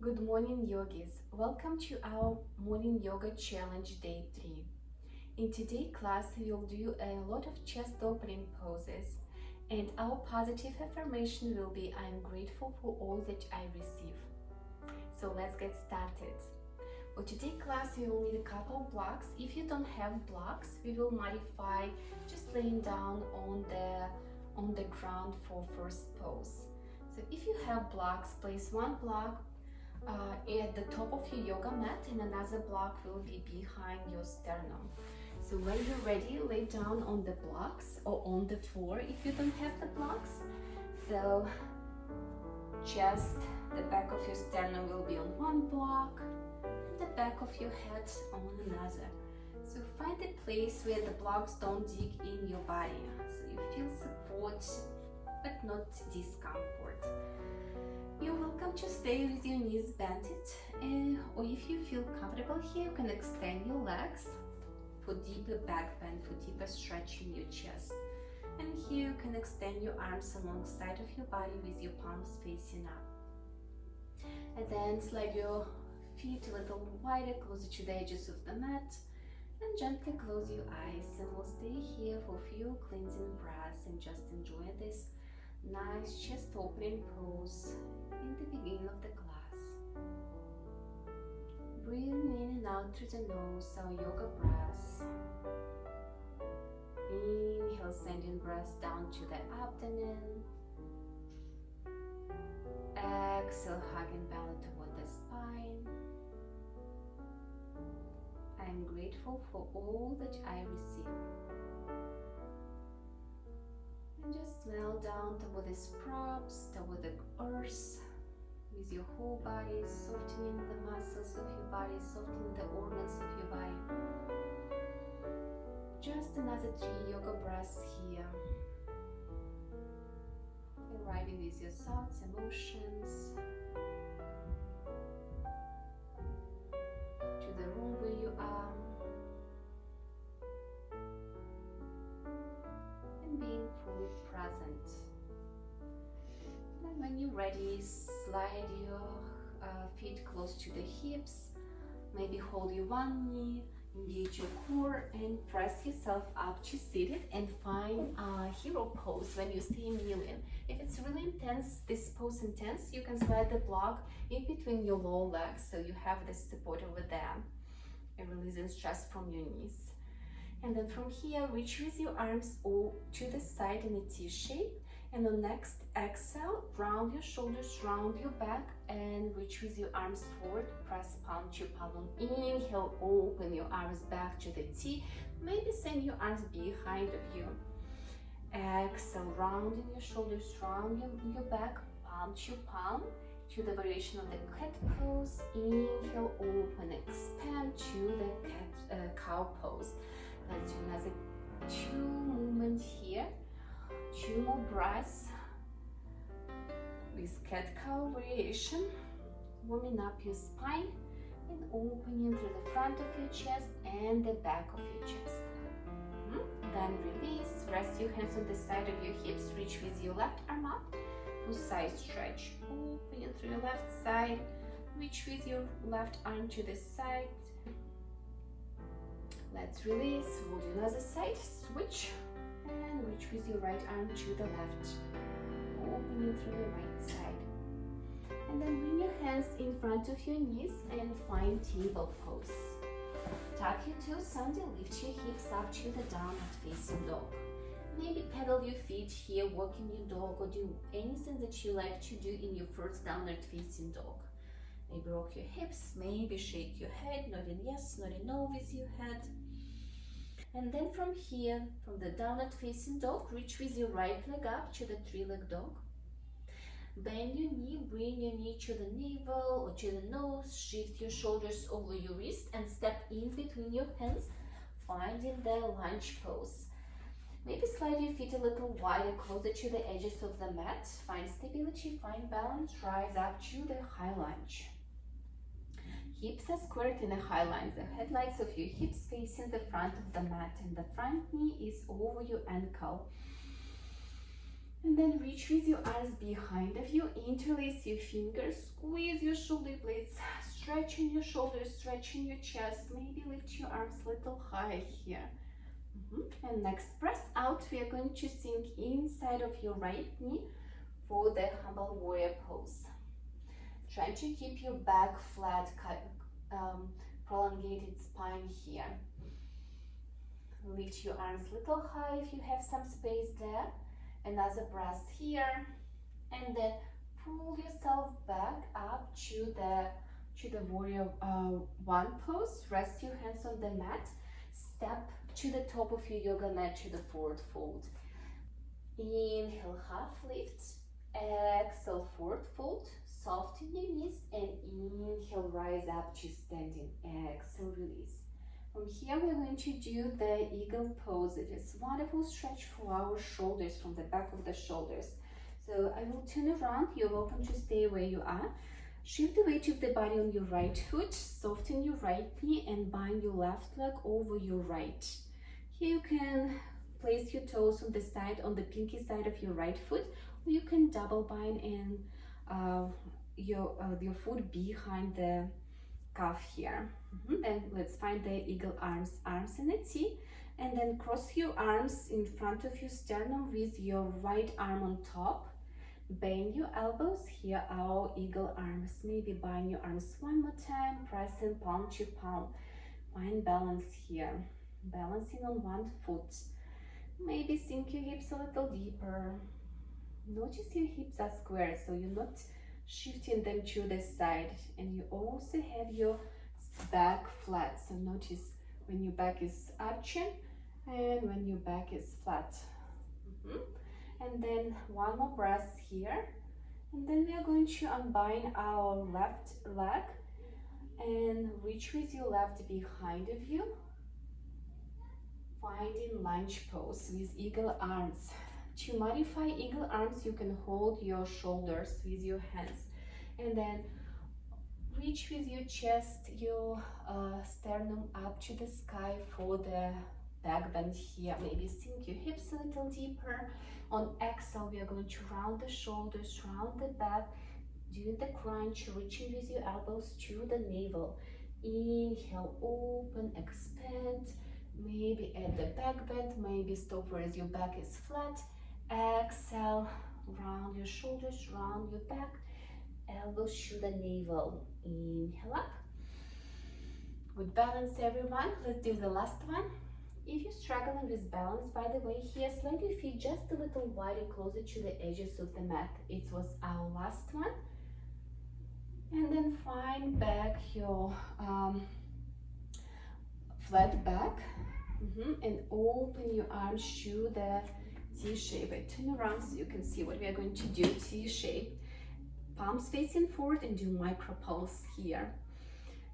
Good morning, yogis. Welcome to our morning yoga challenge day 3. In today's class, we will do a lot of chest opening poses, and our positive affirmation will be I'm grateful for all that I receive. So let's get started. For today's class, we will need a couple of blocks. If you don't have blocks, we will modify just laying down on the ground for first pose. So if you have blocks, place one block at the top of your yoga mat and another block will be behind your sternum. So when you're ready, lay down on the blocks or on the floor if you don't have the blocks. So just the back of your sternum will be on one block and the back of your head on another. So find a place where the blocks don't dig in your body, so you feel support but not discomfort. You're welcome to stay with your knees bent, or if you feel comfortable here, you can extend your legs for deeper back bend, for deeper stretch in your chest. And here you can extend your arms alongside of your body with your palms facing up. And then slide your feet a little wider, closer to the edges of the mat, and gently close your eyes. And we'll stay here for a few cleansing breaths and just enjoy this nice chest opening pose in the beginning of the class. Breathing in and out through the nose, our yoga breaths. Inhale, sending breath down to the abdomen. Exhale, hugging belly toward the spine. I'm grateful for all that I receive. And just smell down toward the props, toward the earth, with your whole body, softening the muscles of your body, softening the organs of your body. Just another 3 yoga breaths here. Arriving with your thoughts, emotions, to the room where you are. Being fully present. And when you're ready, slide your feet close to the hips. Maybe hold your one knee, engage your core, and press yourself up to seated and find a hero pose when you stay kneeling. If it's really intense, this pose intense, you can slide the block in between your lower legs so you have the support over there and releasing stress from your knees. And then from here, reach with your arms all to the side in a T shape. And on next exhale, round your shoulders, round your back, and reach with your arms forward. Press palm to palm. Inhale, open your arms back to the T. Maybe send your arms behind of you. Exhale, rounding your shoulders, round your back, palm to the variation of the cat pose. Inhale, open, expand to the cow pose. Let's do another 2 movements here, 2 more breaths with cat-cow variation, warming up your spine and opening through the front of your chest and the back of your chest. Then release, rest your hands on the side of your hips, reach with your left arm up, full side stretch, opening through your left side, reach with your left arm to the side. Let's release, we'll do another side, switch, and reach with your right arm to the left, opening through the right side. And then bring your hands in front of your knees and find table pose. Tuck your toes under, lift your hips up to the downward facing dog. Maybe pedal your feet here, walking your dog, or do anything that you like to do in your first downward facing dog. Maybe rock your hips, maybe shake your head, nodding yes, nodding no with your head. And then from here, from the downward facing dog, reach with your right leg up to the 3-leg dog. Bend your knee, bring your knee to the navel or to the nose, shift your shoulders over your wrist and step in between your hands, finding the lunge pose. Maybe slide your feet a little wider, closer to the edges of the mat. Find stability, find balance, rise up to the high lunge. Hips are squared in a high line. The headlights of your hips facing the front of the mat, and the front knee is over your ankle. And then reach with your arms behind of you, interlace your fingers, squeeze your shoulder blades, stretching your shoulders, stretching your chest, maybe lift your arms a little higher here. And next, press out. We are going to sink inside of your right knee for the humble warrior pose. Try to keep your back flat, prolongated spine here. Lift your arms a little high if you have some space there. Another breath here, and then pull yourself back up to the warrior one pose. Rest your hands on the mat. Step to the top of your yoga mat to the forward fold. Inhale, half lift. Exhale, forward fold. Soften your knees, and inhale, rise up to standing. Exhale, release. From here, we're going to do the eagle pose. It is a wonderful stretch for our shoulders, from the back of the shoulders. So I will turn around. You're welcome to stay where you are. Shift the weight of the body on your right foot. Soften your right knee and bind your left leg over your right. Here you can place your toes on the side, on the pinky side of your right foot, or you can double bind and your foot behind the calf here. And let's find the eagle arms in a T, and then cross your arms in front of your sternum with your right arm on top. Bend your elbows. Here our eagle arms. Maybe bind your arms one more time, pressing palm to palm. Find balance here, balancing on one foot. Maybe sink your hips a little deeper. Notice your hips are square, so you're not shifting them to the side, and you also have your back flat. So notice when your back is arching and when your back is flat. And then one more breath here, and then we are going to unbind our left leg and reach with your left behind of you, finding lunge pose with eagle arms. To modify eagle arms, you can hold your shoulders with your hands, and then reach with your chest, your sternum up to the sky for the back bend here. Maybe sink your hips a little deeper. On exhale, we are going to round the shoulders, round the back, do the crunch, reaching with your elbows to the navel. Inhale, open, expand. Maybe at the back bend, maybe stop whereas your back is flat. Exhale, round your shoulders, round your back, elbows to the navel. Inhale up. Good balance, everyone. Let's do the last one. If you're struggling with balance, by the way, here, slide your feet just a little wider, closer to the edges of the mat. It was our last one. And then find back your flat back. And open your arms to the T shape. I turn around so you can see what we are going to do. T shape. Palms facing forward, and do micro pulse here.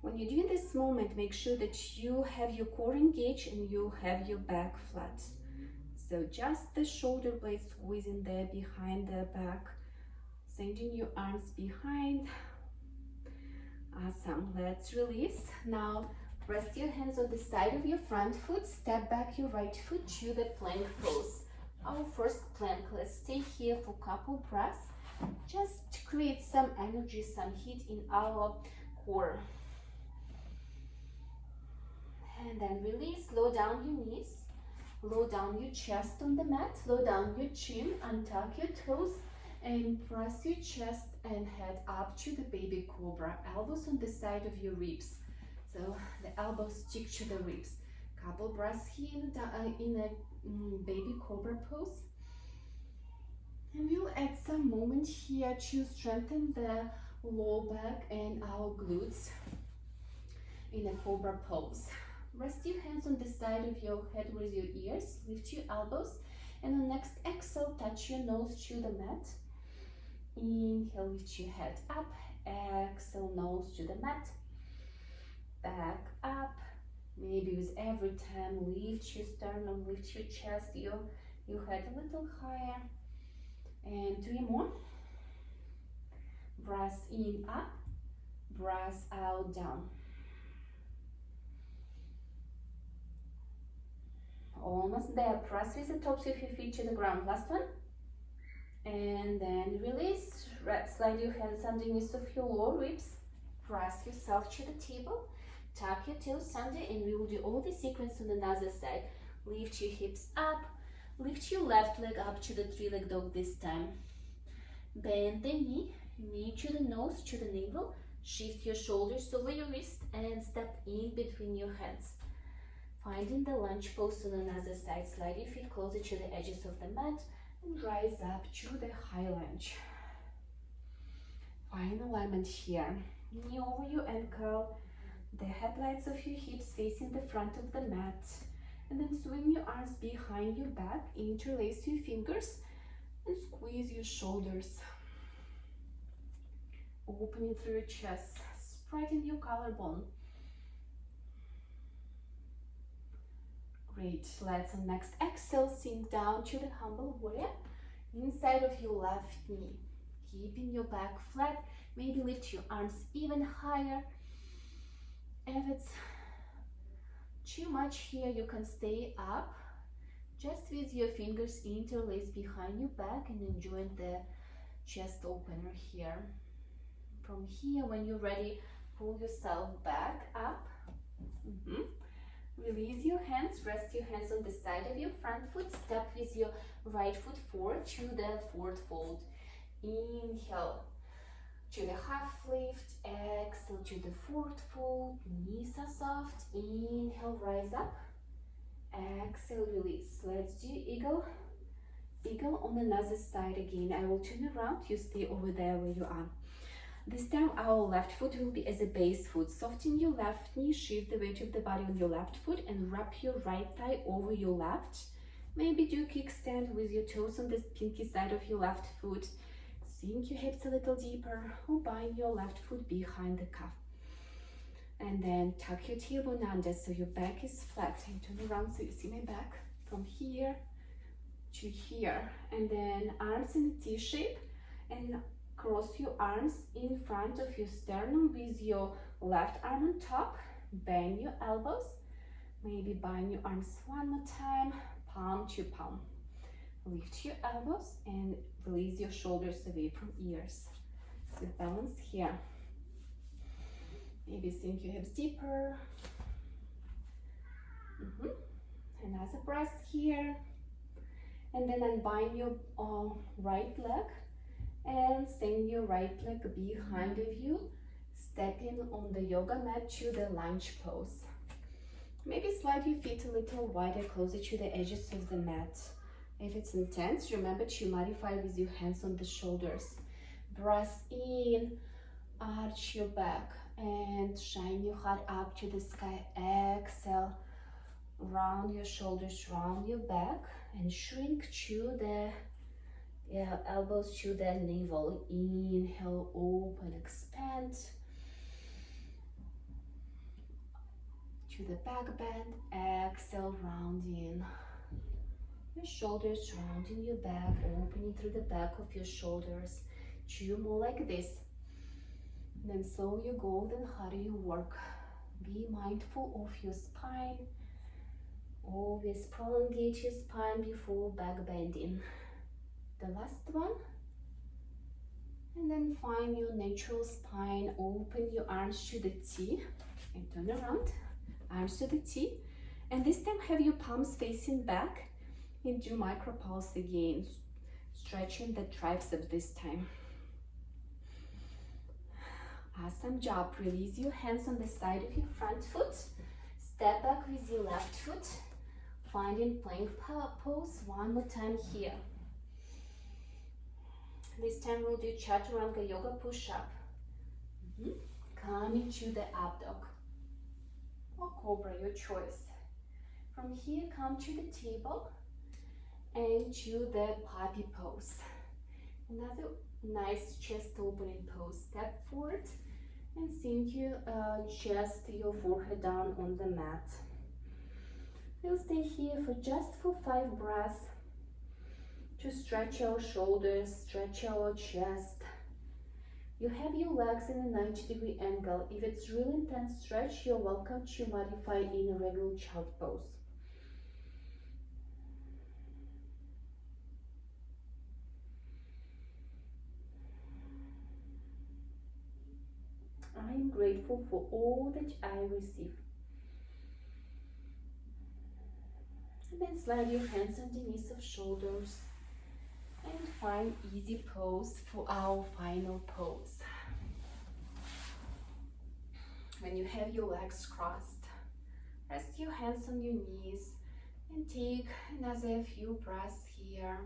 When you're doing this movement, make sure that you have your core engaged and you have your back flat. So just the shoulder blades squeezing there behind the back. Sending your arms behind. Awesome. Let's release. Now rest your hands on the side of your front foot. Step back your right foot to the plank pose. Our first plank. Let's stay here for a couple breaths. Just to create some energy, some heat in our core. And then release. Lower down your knees. Lower down your chest on the mat. Lower down your chin. Untuck your toes. And press your chest and head up to the baby cobra. Elbows on the side of your ribs. So the elbows stick to the ribs. Couple breaths here in a baby cobra pose. And we'll add some moment here to strengthen the lower back and our glutes in a cobra pose. Rest your hands on the side of your head with your ears. Lift your elbows. And on next exhale, touch your nose to the mat. Inhale, lift your head up. Exhale, nose to the mat. Back up. Maybe with every time, lift your sternum, lift your chest, your head a little higher. And 3 more. Breath in, up. Breath out, down. Almost there. Press with the tops of your feet to the ground. Last one. And then release, slide your hands underneath of your lower ribs, press yourself to the table, tuck your toes under, and we will do all the sequence on another side. Lift your hips up, lift your left leg up to the three-leg dog this time. Bend the knee to the nose, to the navel, shift your shoulders over your wrist and step in between your hands. Finding the lunge pose on another side, slide your feet closer to the edges of the mat and rise up to the high lunge. Find alignment here. Knee over your ankle, the headlights of your hips facing the front of the mat. And then swing your arms behind your back, interlace your fingers and squeeze your shoulders. Opening through your chest, straighten your collarbone. Great. Let's on next exhale, sink down to the humble warrior, inside of your left knee. Keeping your back flat, maybe lift your arms even higher. If it's too much here, you can stay up just with your fingers interlaced behind your back and enjoy the chest opener here. From here, when you're ready, pull yourself back up. Release your hands, rest your hands on the side of your front foot, step with your right foot forward to the forward fold. Inhale to the half lift, exhale to the forward fold, knees are soft, inhale, rise up, exhale, release. Let's do eagle on another side again. I will turn around, you stay over there where you are. This time our left foot will be as a base foot. Soften your left knee, shift the weight of the body on your left foot and wrap your right thigh over your left. Maybe do a kickstand with your toes on the pinky side of your left foot. Sink your hips a little deeper or bind your left foot behind the calf. And then tuck your tailbone under so your back is flat. And turn around so you see my back from here to here. And then arms in a T shape and cross your arms in front of your sternum with your left arm on top. Bend your elbows. Maybe bind your arms one more time, palm to palm. Lift your elbows and release your shoulders away from ears. So balance here. Maybe sink your hips deeper. Another breath here. And then unbind your right leg and send your right leg behind of you, stepping on the yoga mat to the lunge pose. Maybe slide your feet a little wider, closer to the edges of the mat. If it's intense, remember to modify with your hands on the shoulders. Breath in, arch your back and shine your heart up to the sky. Exhale, round your shoulders, round your back and shrink to the elbows to the navel. Inhale, open, expand to the back bend. Exhale, round in your shoulders, rounding your back, opening through the back of your shoulders. 2 more like this. Then slow your go, then harder your work. Be mindful of your spine. Always prolongate your spine before back bending. The last one. And then find your natural spine. Open your arms to the T and turn around. Arms to the T. And this time have your palms facing back. And do micro pulse again, stretching the triceps this time. Awesome job. Release your hands on the side of your front foot. Step back with your left foot. Finding plank pose one more time here. This time we'll do Chaturanga Yoga push-up. Coming to the up dog or cobra, your choice. From here, come to the table and to the puppy pose. Another nice chest opening pose. Step forward and sink your chest, your forehead down on the mat. We'll stay here for 5 breaths to stretch our shoulders, stretch our chest. You have your legs in a 90-degree angle. If it's really intense stretch, you're welcome to modify in a regular child pose. I am grateful for all that I receive. And then slide your hands underneath of shoulders and find easy pose for our final pose. When you have your legs crossed, rest your hands on your knees and take another few breaths here,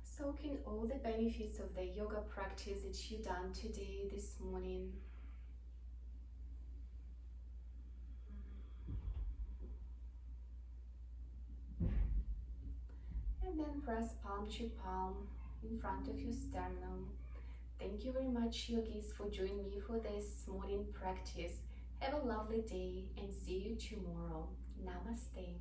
soaking all the benefits of the yoga practice that you done today, this morning. And then press palm to palm in front of your sternum. Thank you very much, yogis, for joining me for this morning practice. Have a lovely day and see you tomorrow. Namaste.